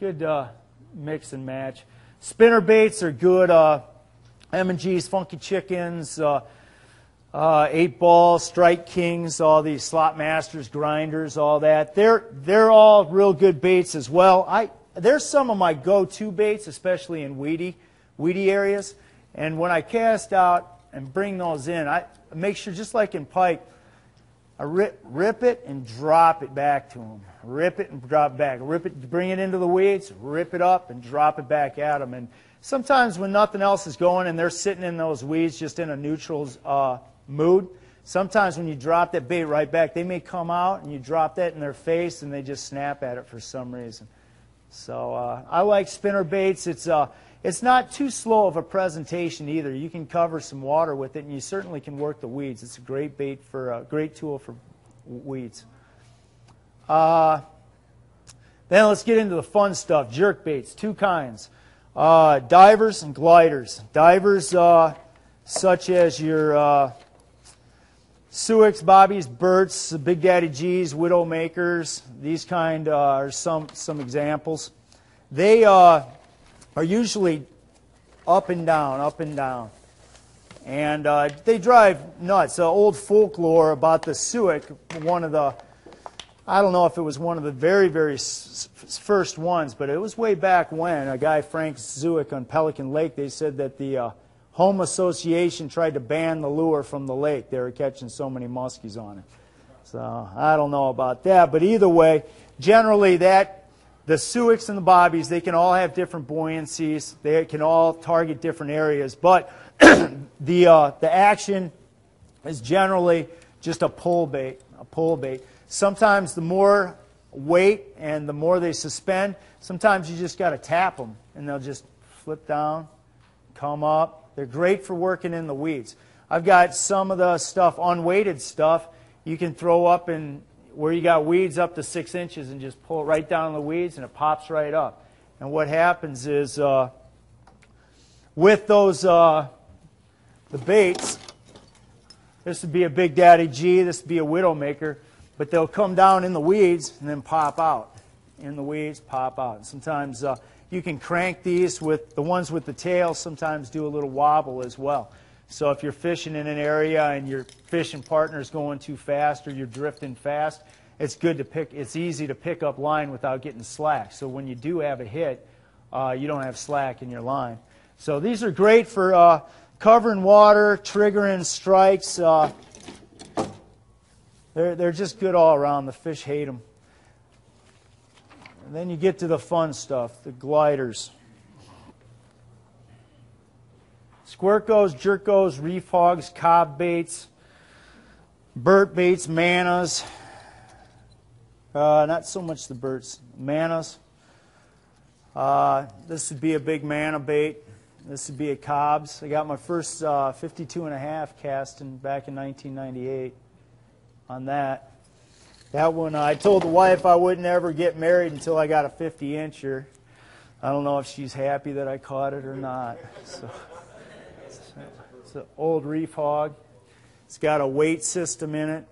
good mix and match. Spinner baits are good. M&G's, Funky Chickens, 8 Ball, Strike Kings, all these Slot Masters, Grinders, all that. They're all real good baits as well. There's some of my go-to baits, especially in weedy areas. And when I cast out and bring those in, I make sure, just like in pike, I rip it and drop it back to them. Rip it and drop it back. Rip it, bring it into the weeds, rip it up and drop it back at them. And sometimes when nothing else is going and they're sitting in those weeds just in a neutral mood, sometimes when you drop that bait right back, they may come out and you drop that in their face and they just snap at it for some reason. So I like spinner baits. It's not too slow of a presentation either. You can cover some water with it, and you certainly can work the weeds. It's a great bait for a great tool for weeds. Then let's get into the fun stuff. Jerk baits, 2 kinds: divers and gliders. Divers such as your Suicks, Bobbies, Berts, Big Daddy G's, Widowmakers. These kind are some examples. They are usually up and down. And they drive nuts. Old folklore about the Suick, I don't know if it was one of the very, very first ones, but it was way back when. A guy, Frank Zuick, on Pelican Lake, they said that the Home Association tried to ban the lure from the lake. They were catching so many muskies on it. So I don't know about that, but either way, generally the Suicks and the Bobbies, they can all have different buoyancies. They can all target different areas, but the action is generally just a pull bait. Sometimes the more weight and the more they suspend, sometimes you just got to tap them and they'll just flip down, come up. They're great for working in the weeds. I've got some of the stuff, unweighted stuff, you can throw up in where you got weeds up to 6 inches and just pull it right down in the weeds and it pops right up. And what happens is with those the baits, this would be a Big Daddy G, this would be a Widowmaker, but they'll come down in the weeds and then pop out. In the weeds, pop out. And sometimes you can crank these with the ones with the tail, sometimes do a little wobble as well. So if you're fishing in an area and your fishing partner's going too fast or you're drifting fast, it's easy to pick up line without getting slack. So when you do have a hit, you don't have slack in your line. So these are great for covering water, triggering strikes. They're just good all around. The fish hate them. And then you get to the fun stuff, the gliders. Squircos, jerkos, reef hogs, cob baits, burt baits, manas. Not so much the burts, manas. This would be a big mana bait. This would be a cobs. I got my first 52.5 casting back in 1998 on that. That one, I told the wife I wouldn't ever get married until I got a 50-incher. I don't know if she's happy that I caught it or not. So, it's an old reef hog. It's got a weight system in it.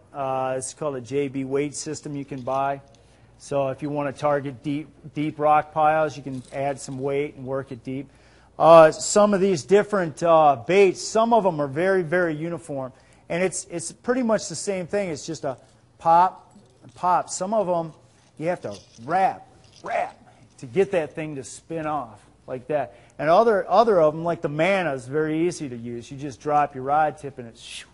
It's called a JB weight system you can buy. So if you want to target deep rock piles, you can add some weight and work it deep. Some of these different baits, some of them are very, very uniform. And it's pretty much the same thing. It's just a pop, pop. Some of them you have to rap to get that thing to spin off like that. And other of them, like the mana, is very easy to use. You just drop your rod tip and it's shoo,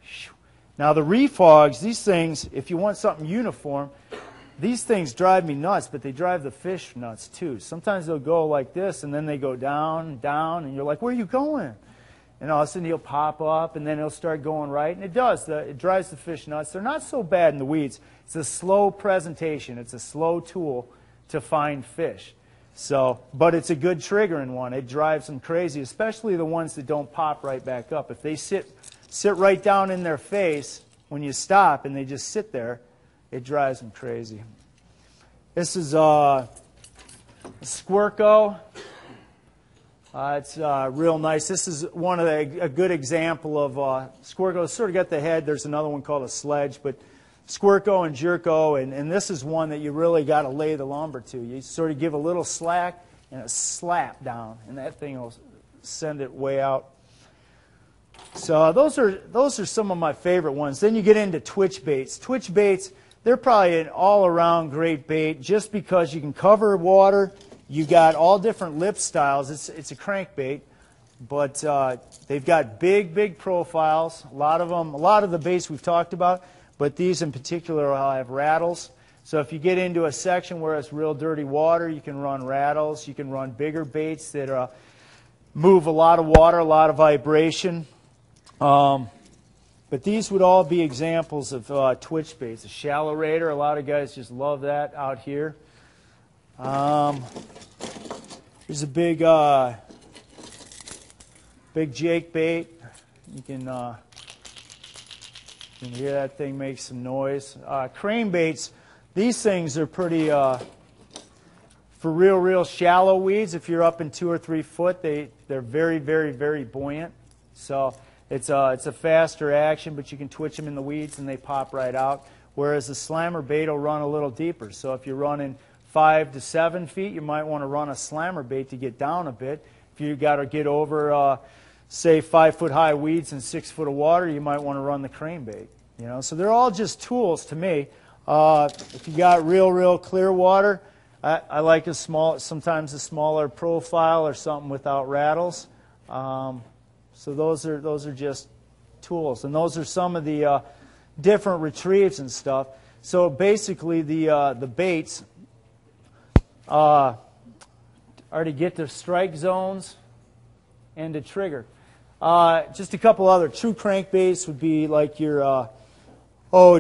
shoo. Now the reef hogs, these things, if you want something uniform, these things drive me nuts, but they drive the fish nuts too. Sometimes they'll go like this and then they go down, down, and you're like, where are you going? And all of a sudden he'll pop up and then he'll start going right. And it does. It drives the fish nuts. They're not so bad in the weeds. It's a slow presentation. It's a slow tool to find fish. So, but it's a good triggering one. It drives them crazy, especially the ones that don't pop right back up. If they sit right down in their face when you stop and they just sit there, it drives them crazy. This is a Squirco. It's real nice. This is a good example of Squirco. Sort of got the head. There's another one called a sledge, but Squirco and Jerko, and this is one that you really got to lay the lumber to. You sort of give a little slack and a slap down, and that thing will send it way out. So those are some of my favorite ones. Then you get into twitch baits. Twitch baits, they're probably an all-around great bait just because you can cover water. You got all different lip styles. It's a crankbait, but they've got big profiles. A lot of the baits we've talked about, but these in particular will have rattles. So if you get into a section where it's real dirty water, you can run rattles. You can run bigger baits that move a lot of water, a lot of vibration. But these would all be examples of twitch baits. A shallow raider, a lot of guys just love that out here. Here's a big jake bait. You can hear that thing make some noise. Crane baits, these things are pretty, for real shallow weeds. If you're up in 2 or 3 foot, they're very buoyant. So it's a faster action, but you can twitch them in the weeds and they pop right out. Whereas the slammer bait will run a little deeper. So if you're running 5 to 7 feet, you might want to run a slammer bait to get down a bit. If you got to get over, say, 5 foot high weeds and 6 foot of water, you might want to run the crane bait. You know, so they're all just tools to me. If you got real clear water, I like sometimes a smaller profile or something without rattles. So those are just tools, and those are some of the different retrieves and stuff. So basically, the baits are to get to strike zones and to trigger. Just a couple other true crankbaits would be like your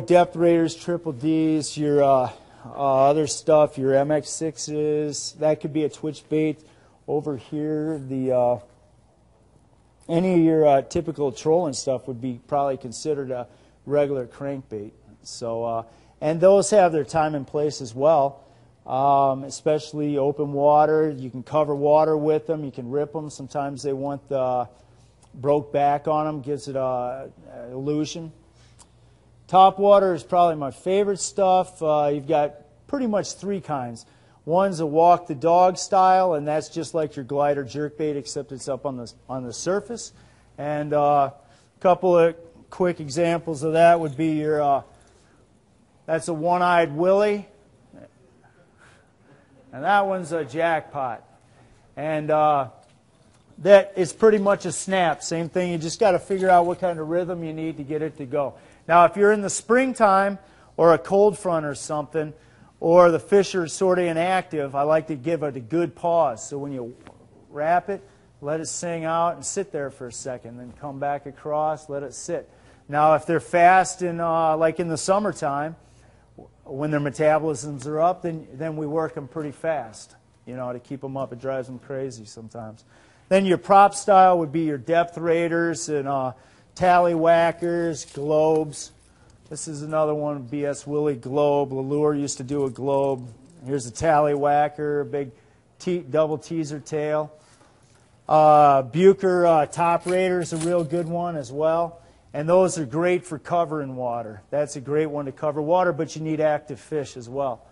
depth raiders, triple Ds, your other stuff, your MX6s. That could be a twitch bait. Over here, any of your typical trolling stuff would be probably considered a regular crankbait. So, and those have their time and place as well, especially open water. You can cover water with them. You can rip them. Sometimes they want the broke back on them, gives it an illusion. Top water is probably my favorite stuff. You've got pretty much 3 kinds. One's a walk the dog style, and that's just like your glider jerkbait, except it's up on the surface. And a couple of quick examples of that would be your that's a one-eyed Willie, and that one's a jackpot. And that is pretty much a snap. Same thing. You just got to figure out what kind of rhythm you need to get it to go. Now, if you're in the springtime or a cold front or something, or the fish are sort of inactive, I like to give it a good pause. So when you wrap it, let it sing out and sit there for a second. Then come back across, let it sit. Now, if they're fast, like in the summertime, when their metabolisms are up, then we work them pretty fast, to keep them up. It drives them crazy sometimes. Then your prop style would be your depth raiders and tallywhackers, globes. This is another one, BS Willie globe. Lure used to do a globe. Here's a tallywhacker, a big double teaser tail. Bucher top raider is a real good one as well. And those are great for covering water. That's a great one to cover water, but you need active fish as well.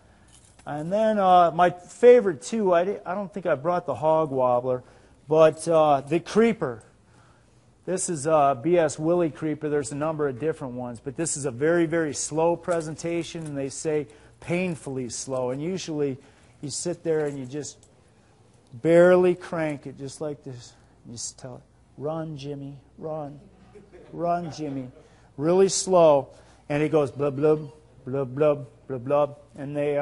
And then my favorite too, I don't think I brought the hog wobbler, but the creeper. This is a BS Willie creeper. There's a number of different ones, but this is a very slow presentation, and they say painfully slow. And usually you sit there and you just barely crank it just like this. You just tell it, run, Jimmy, run. Run, Jimmy. Really slow. And it goes blub, blub, blub, blub, blub, blub. And they